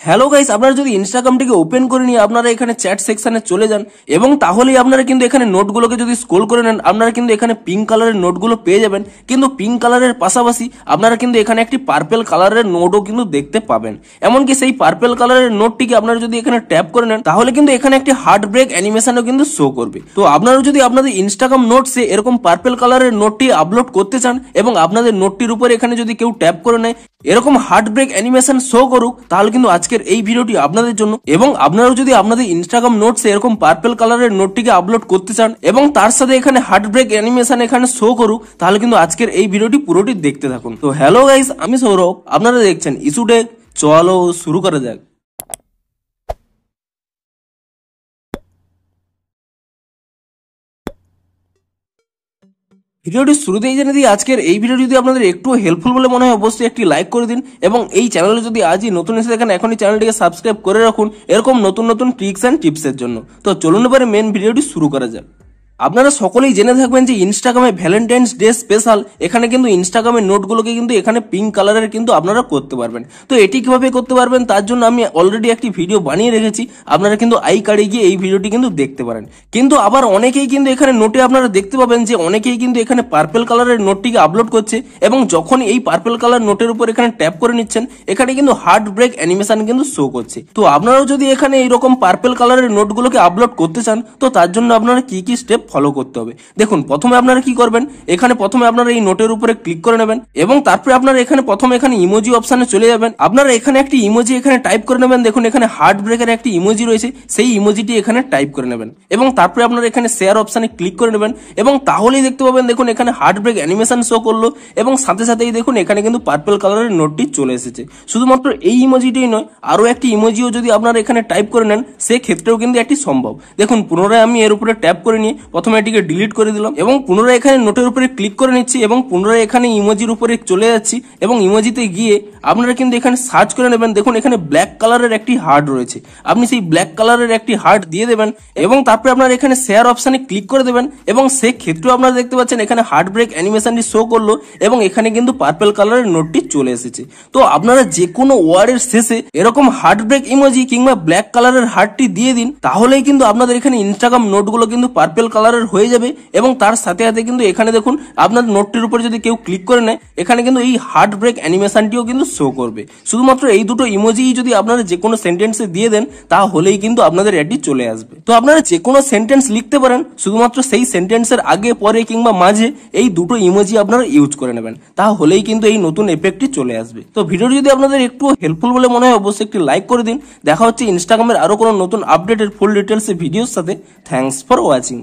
Hello guys, আপনারা যদি ইনস্টাগ্রামটিকে open করে নিয়ে আপনারা এখানে চ্যাট সেকশনে চলে যান এবং তাহলেই আপনারা কিন্তু এখানে নোটগুলোকে যদি স্ক্রল করে নেন আপনারা কিন্তু এখানে পিঙ্ক কালারের নোটগুলো পেয়ে যাবেন। কিন্তু পিঙ্ক কালারের পাশাপাশি আপনারা কিন্তু এখানে একটি পার্পেল কালারের নোটও কিন্তু দেখতে পাবেন। এমনকি সেই পার্পেল কালারের নোটটিকে আপনারা যদি এখানে ট্যাপ করে নেন তাহলে কিন্তু এখানে একটি হার্ট ব্রেক অ্যানিমেশনও কিন্তু শো করবে। তো আপনারা যদি আপনাদের ইনস্টাগ্রাম নোটসে এরকম পার্পেল কালারের নোটটি আপলোড করতে চান এবং আপনাদের নোটটির উপর এখানে যদি কেউ ট্যাপ করে নেয় এরকম হার্ট ব্রেক অ্যানিমেশন শো করুক, তাহলে কিন্তু আজকের এই ভিডিওটি আপনাদের জন্য। এবং আপনারাও যদি আপনাদের ইনস্টাগ্রাম নোটসে এরকম পার্পল কালারের নোটটিকে আপলোড করতে চান এবং তার সাথে এখানে হার্ট ব্রেক অ্যানিমেশন এখানে শো করুক, তাহলে কিন্তু আজকের এই ভিডিওটি পুরোটি দেখতে থাকুন। তো হ্যালো গাইস, আমি সৌরভ, আপনারা দেখছেন ইস্যুটেক। চলো শুরু করা যাক। ভিডিওটি শুরুতেই জেনে দিই, আজকের এই ভিডিও যদি আপনাদের একটু হেল্পফুল বলে মনে হয় অবশ্যই একটি লাইক করে দিন এবং এই চ্যানেলে যদি আজই নতুন এসে দেখেন এখনই চ্যানেলটিকে সাবস্ক্রাইব করে রাখুন এরকম নতুন নতুন ট্রিক্স অ্যান্ড টিপসের জন্য। তো চলুন এবারে মেন ভিডিওটি শুরু করা যাক। আপনারা সকলেই জেনে থাকবেন যে ইনস্টাগ্রামে ভ্যালেন্টাইন্স ডে স্পেশাল এখানে কিন্তু ইনস্টাগ্রামের নোটগুলোকে কিন্তু এখানে পিঙ্ক কালারের কিন্তু আপনারা করতে পারবেন। তো এটি কিভাবে করতে পারবেন তার জন্য আমি অলরেডি একটি ভিডিও বানিয়ে রেখেছি, আপনারা কিন্তু আই কার্ডে গিয়ে এই ভিডিওটি কিন্তু দেখতে পারেন। কিন্তু আবার অনেকেই কিন্তু এখানে নোটে আপনারা দেখতে পাবেন যে অনেকেই কিন্তু এখানে পার্পল কালারের নোটটিকে আপলোড করছে এবং যখন এই পার্পল কালার নোটের উপর এখানে ট্যাপ করে নিচ্ছেন এখানে কিন্তু হার্ট ব্রেক অ্যানিমেশন কিন্তু শো করছে। তো আপনারাও যদি এখানে এইরকম পার্পল কালারের নোটগুলোকে আপলোড করতে চান তো তার জন্য আপনারা কি কি স্টেপ ফলো করতে হবে দেখুন। প্রথমে আপনারা কি করবেন, এখানে প্রথমে আপনারা এই নোটের উপরে ক্লিক করে নেবেন এবং তারপরে আপনারা এখানে প্রথমে এখানে ইমোজি অপশনে চলে যাবেন। আপনারা এখানে একটি ইমোজি এখানে টাইপ করে নেবেন। দেখুন এখানে হার্ট ব্রেকের একটি ইমোজি রয়েছে, সেই ইমোজিটি এখানে টাইপ করে নেবেন এবং তারপরে আপনারা এখানে শেয়ার অপশনে ক্লিক করে নেবেন এবং তাহলেই দেখতে পাবেন দেখুন এখানে হার্ট ব্রেক অ্যানিমেশন শো করলো এবং সাথে সাথেই দেখুন এখানে কিন্তু পার্পল কালারের নোটটি চলে এসেছে। শুধুমাত্র এই ইমোজিটিই নয়, আরো একটি ইমোজিও যদি আপনারা এখানে টাইপ করে নেন সেক্ষেত্রেও কিন্তু একটি সম্ভব। দেখুন পুনরায় আমি এর উপরে ট্যাপ করে নিয়ে প্রথমে এটিকে ডিলিট করে দিলাম এবং পুনরায় এখানে নোটের উপরে ক্লিক করে নিচ্ছি এবং পুনরায় এখানে ইমোজির উপরে চলে যাচ্ছি এবং ইমোজিতে গিয়ে আপনারা কিন্তু এখানে সার্চ করে নেবেন। দেখুন এখানে ব্ল্যাক কালারের একটি হার্ট রয়েছে, আপনি সেই ব্ল্যাক কালারের একটি হার্ট দিয়ে দেবেন এবং তারপরে আপনারা এখানে শেয়ার অপশনে ক্লিক করে দেবেন এবং সেক্ষেত্রেও আপনারা দেখতে পাচ্ছেন এখানে হার্ট ব্রেক অ্যানিমেশনটি শো করলো এবং এখানে কিন্তু পার্পল কালারের নোটটি চলে এসেছে। তো আপনারা যে কোনো ওয়ার্ডের শেষে এরকম হার্ট ব্রেক ইমোজি কিংবা ব্ল্যাক কালারের হার্টটি দিয়ে দিন, তাহলেই কিন্তু আপনাদের এখানে ইনস্টাগ্রাম নোটগুলো কিন্তু পার্পল কালারের হয়ে যাবে এবং তার সাথে সাথে কিন্তু এখানে দেখুন আপনার নোটটির উপর যদি কেউ ক্লিক করে নেয় এখানে কিন্তু এই হার্ট ব্রেক অ্যানিমেশনটিও কিন্তু শো করবে। শুধুমাত্র এই দুটো ইমোজি যদি আপনারা যে কোনো সেন্টেন্সে দিয়ে দেন তাহলেই কিন্তু আপনাদের এটি চলে আসবে। তো আপনারা যে কোনো সেন্টেন্স লিখতে পারেন, শুধুমাত্র সেই সেন্টেন্সের আগে পরে কিংবা মাঝে এই দুটো ইমোজি আপনারা ইউজ করে নেবেন, তাহলেই কিন্তু এই নতুন এফেক্টটি চলে আসবে। তো ভিডিওটি যদি আপনাদের একটু হেল্পফুল বলে মনে হয় অবশ্যই একটি লাইক করে দিন। দেখা হচ্ছে ইনস্টাগ্রামের আরো কোনো নতুন আপডেটের ফুল ডিটেলস ভিডিওর সাথে। Thanks for watching.